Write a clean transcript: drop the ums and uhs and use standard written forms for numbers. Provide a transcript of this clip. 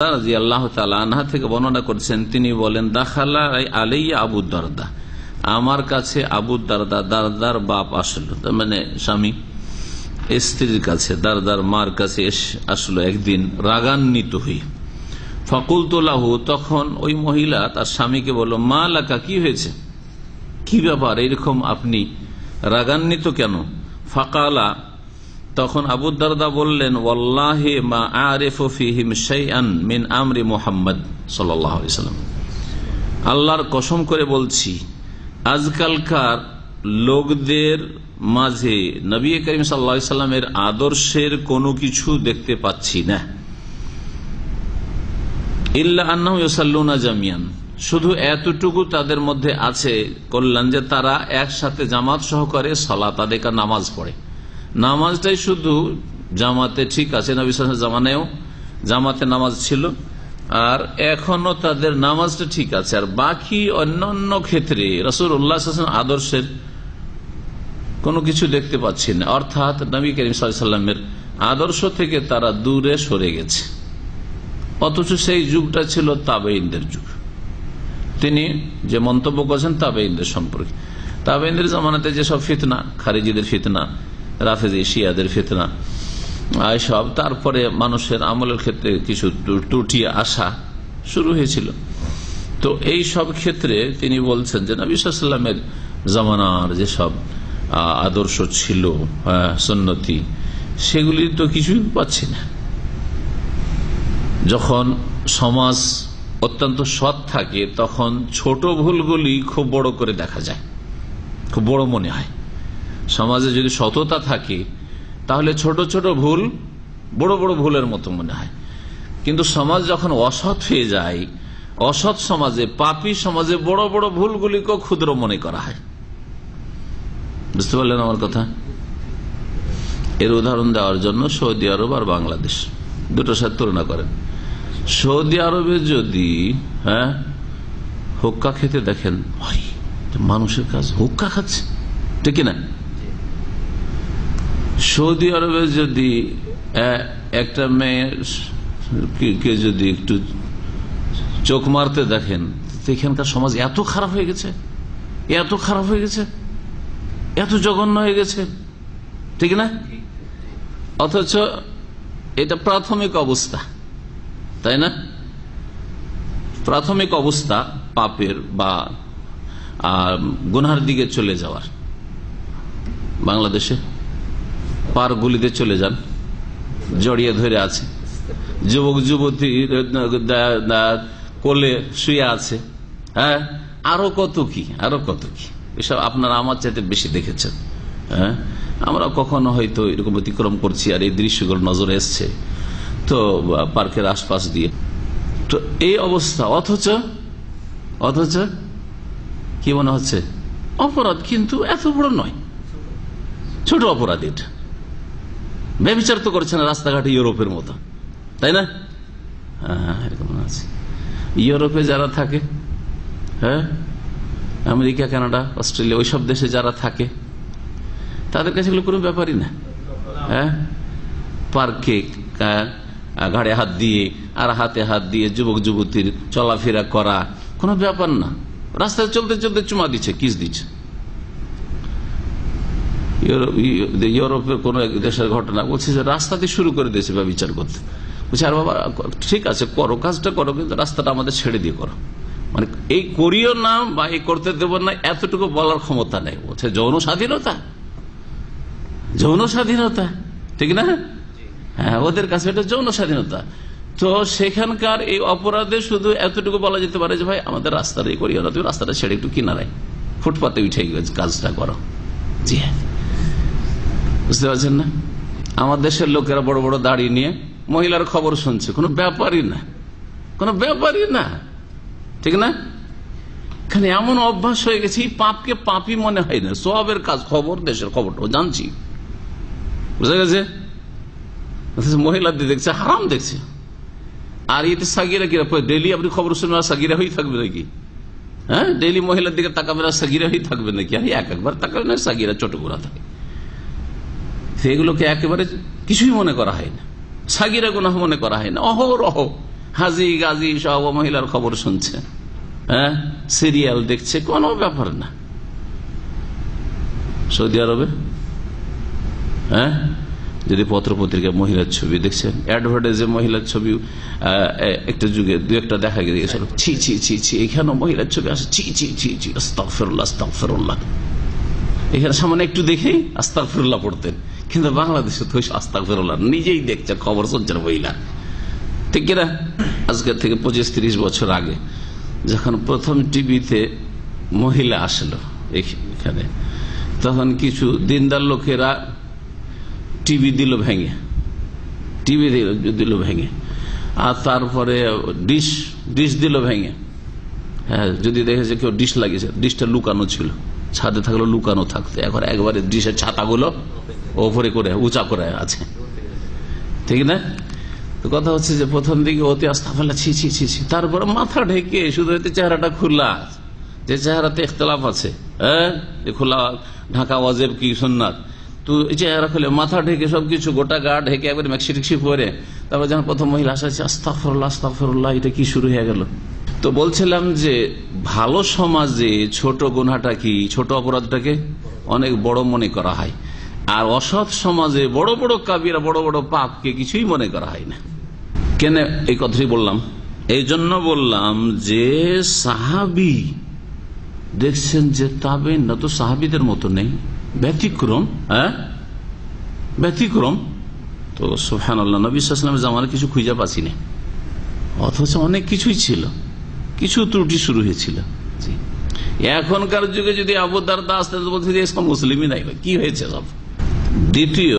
রাদিয়াল্লাহু তাআলা আনহা থেকে বর্ণনা করেছেন, তিনি বলেন, দাখালা আলাইয়া আবু দারদা, আমার কাছে আবু দারদা, দারদার বাপ আসলো, তার মানে স্বামী, স্ত্রীর কাছে, দারদার মার কাছে আসলো একদিন রাগান্বিত হই। ফাকুলতু লাহু, তখন ওই মহিলা তার স্বামীকে বলল, মা লাকা, কি হয়েছে, কি ব্যাপার, এরকম আপনি রাগান্বিত কেন? ফাকালা, তখন আবু দারদা বললেন, ওয়াল্লাহি মা আরিফু ফিহিম শাইআন মিন আমরি মুহাম্মদ সাল্লাল্লাহু আলাইহি ওয়াসাল্লাম, আল্লাহর কসম করে বলছি, আজকালকার লোকদের মাঝে নবী করিম সাল্লাল্লাহু আলাইহি ওয়াসাল্লামের আদর্শের কোনো কিছু দেখতে পাচ্ছি না। ইল্লা আন্নাহু ইউসাল্লুনা জামিয়ান, শুধু এতটুকু তাদের মধ্যে আছে কল্যাণ যে তারা একসাথে জামাত সহকারে সালাত আদায় করে নামাজ পড়ে। নামাজটাই শুধু জামাতে ঠিক আছে, নবী সাল্লাল্লাহু আলাইহি ওয়াসাল্লাম জামানেও জামাতে নামাজ ছিল, আর এখনো তাদের নামাজটা ঠিক আছে, আর বাকি অন্যান্য ক্ষেত্রে রাসূলুল্লাহ সাল্লাল্লাহু আলাইহি ওয়াসাল্লাম আদর্শের কোনো কিছু দেখতে পাচ্ছি না। অর্থাৎ নবী করিম সাল্লাল্লাহু আলাইহি ওয়াসাল্লামের আদর্শ থেকে তারা দূরে সরে গেছে। অথচ সেই যুগটা ছিল তাবেঈনদের যুগ। তিনি যে মন্তব্য করেছেন তাবেঈনদের সম্পর্কে, তাবেঈনদের জামানাতে যেসব ফিতনা, খারিজিদের ফিতনা, রাফেজি শিয়াদের ফিতনা, এইসব, তারপরে মানুষের আমলের ক্ষেত্রে কিছু ত্রুটি আসা শুরু হয়েছিল। তো এই সব ক্ষেত্রে তিনি বলছেন যে নবী সাল্লাল্লাহু আলাইহি ওয়াসাল্লামের জামানার যেসব আদর্শ ছিল, সুন্নতি, সেগুলি তো কিছুই পাচ্ছি না। যখন সমাজ অত্যন্ত সৎ থাকে তখন ছোট ভুলগুলি খুব বড় করে দেখা যায়, খুব বড় মনে হয়। সমাজে যদি সততা থাকে তাহলে ছোট ছোট ভুল বড় বড় ভুলের মতো মনে হয়। কিন্তু সমাজ যখন অসৎ হয়ে যায়, অসৎ সমাজে, পাপী সমাজে বড় বড় ভুলগুলিকেও ক্ষুদ্র মনে করা হয়। বুঝতে পারলেন আমার কথা? এর উদাহরণ দেওয়ার জন্য সৌদি আরব আর বাংলাদেশ দুটোর সাথে তুলনা করেন। সৌদি আরবে যদি হুক্কা খেতে দেখেন, মানুষের কাজ হুক্কা খাচ্ছে, ঠিক না? সৌদি আরবে যদি একটা মেয়েকে যদি একটু চোখ মারতে দেখেন, এখানকার সমাজ এত খারাপ হয়ে গেছে, এত খারাপ হয়ে গেছে, এত জঘন্য হয়ে গেছে, ঠিক না? অথচ এটা প্রাথমিক অবস্থা, তাই না? প্রাথমিক অবস্থা পাপের বা গুনার দিকে চলে যাওয়ার। বাংলাদেশে পার্কগুলিতে চলে যান, জড়িয়ে ধরে আছে, যুবক যুবতী কোলে শুয়ে আছে, আরো কত কি, আরো কত কি, এসব আপনারা আমার চাইতে বেশি দেখেছেন। আমরা কখনো হয়তো এরকম অতিক্রম করছি আর এই দৃশ্যগুলো নজরে এসছে তো পার্কের আশপাশ দিয়ে, তো এই অবস্থা। অথচ কি মনে হচ্ছে অপরাধ, কিন্তু এত বড় নয়, ছোট অপরাধ। এটা ব্যভিচার তো করছে না রাস্তাঘাটে ইউরোপের মতো, তাই না? এরকম আছে। ইউরোপে যারা থাকে, আমেরিকা, কানাডা, অস্ট্রেলিয়া, ওইসব দেশে যারা থাকে তাদের কাছে এগুলো কোনো ব্যাপারই না। পার্কে ঘাড়ে হাত দিয়ে আর হাতে হাত দিয়ে যুবক যুবতীর চলাফেরা করা কোনো ব্যাপার না। রাস্তায় চলতে চলতে চুমা দিচ্ছে, কিস দিচ্ছে। ইউরোপের কোন এক দেশের ঘটনা বলছে যে রাস্তাতে শুরু করে দিয়েছে ব্যভিচার করতে। বলছে, আর বাবা ঠিক আছে, করো, কাজটা করো, কিন্তু রাস্তাটা আমাদের ছেড়ে দিয়ে করো। মানে এই করিও না বা এই করতে দেব না, এতটুকু বলার ক্ষমতা নেই। বলছে যৌন স্বাধীনতা, যৌন স্বাধীনতা, ঠিক না? হ্যাঁ, ওদের কাছে এটা যৌন স্বাধীনতা। তো সেখানকার এই অপরাধে শুধু এতটুকু বলা যেতে পারে যে ভাই আমাদের রাস্তাটাই করিও না, তুমি রাস্তাটা ছেড়ে একটু কিনারায় ফুটপাতে উঠে কাজটা করো। জি হ্যাঁ, বুঝতে পারছেন না? আমার দেশের লোকেরা বড় বড় দাড়ি নিয়ে মহিলার খবর শুনছে, কোনো ব্যাপারই না, কোনো ব্যাপারই না, ঠিক না? এখানে এমন অভ্যাস হয়ে গেছে, পাপকে পাপই মনে হয় না, সওয়াবের কাজ, খবর, দেশের খবরটাও জানছি, বুঝা গেছে? মহিলাদের দেখছে হারাম দেখছে, আর এতে সাগিরা কিরা ডেলি আপনি খবর শুনবেন আর সাগিরা হয়ে থাকবে নাকি? ডেলি মহিলার দিকে তাকাবেন আর সাগিরা হয়ে থাকবে নাকি? আর একবার তাকাবেন আর সাগিরা চটগুড়া থাকে। সেগুলোকে একেবারে কিছুই মনে করা হয় না, সাগিরা গুনাহ মনে করা হয় না। অহরহ হাজি গাজি সব মহিলার খবর শুনছে, হ্যাঁ, সিরিয়াল দেখছে, কোনো ব্যাপার না। সৌদি আরবে হ্যাঁ, যদি পত্র পত্রিকা মহিলার ছবি দেখছেন, অ্যাডভার্টাইজে মহিলার ছবি একটা যুগে দু একটা দেখা গিয়েছিল, ছি ছি ছি ছি, এখানে মহিলার ছবি আসে, ছি ছি ছি ছি, আস্তাগফিরুল্লাহ আস্তাগফিরুল্লাহ। এখানে সামনে একটু দেখেই আস্তাগফিরুল্লাহ পড়তেন, কিন্তু বাংলাদেশে তো আস্তাগফিরুল্লাহ নিজেই দেখছে, খবর শুনছেন মহিলা, ঠিক কিনা? আজকের থেকে 25-30 বছর আগে যখন প্রথম টিভিতে মহিলা আসলো এখানে, তখন কিছু দিনদার লোকেরা টিভি দিল ভেঙে, আর তারপরে ডিশ দিল ভেঙে। হ্যাঁ, যদি দেখেছে কেউ ডিশ লাগিয়েছে, ডিশটা লুকানো ছিল, ছাদে থাকলে লুকানো থাকতো, এখন একবারে ডিশের ছাতাগুলো ওপরে করে উঁচা করে আছে, ঠিক না? তো কথা হচ্ছে যে প্রথম দিকে অতি আস্তাগফিরুল্লাহ ছি ছি ছি ছি, তারপরে মাথা ঢেকে শুধু চেহারাটা খোলা, যে চেহারাতে ইখতিলাফ আছে, হ্যাঁ, খোলা ঢাকা ওয়াজিব কি সুন্নাত, তো চেহারা খুলে মাথা ঢেকে সবকিছু গোটা গা ঢেকে একবারে ম্যাক্সি ট্যাক্সি পরে, তারপর যখন প্রথম মহিলা আসছে আস্তাগফিরুল্লাহ আস্তাগফিরুল্লাহ, এটা কি শুরু হয়ে গেল? তো বলছিলাম যে ভালো সমাজে ছোট গুনাহটা কি, ছোট অপরাধটাকে অনেক বড় মনে করা হয়, আর অসৎ সমাজে বড় বড় কাবিরা বড় বড় পাপকে কিছুই মনে করা হয় না। কেন এই কথাই বললাম? এই জন্য বললাম যে সাহাবি দেখছেন যে তাবেঈন না তো সাহাবিদের মতো নেই, ব্যতিক্রম, হ্যাঁ ব্যতিক্রম। তো সুবহানাল্লাহ, নবী সাল্লাল্লাহু আলাইহি ওয়াসাল্লামের জামানায় কিছু খুঁজে পাচ্ছি না, অথচ অনেক কিছুই ছিল, কিছু ত্রুটি শুরু হয়েছিল। এখনকার যুগে যদি আবু দারদা আসতে বলছে যে ইসলাম মুসলিমই নাই, কি হয়েছে সব। দ্বিতীয়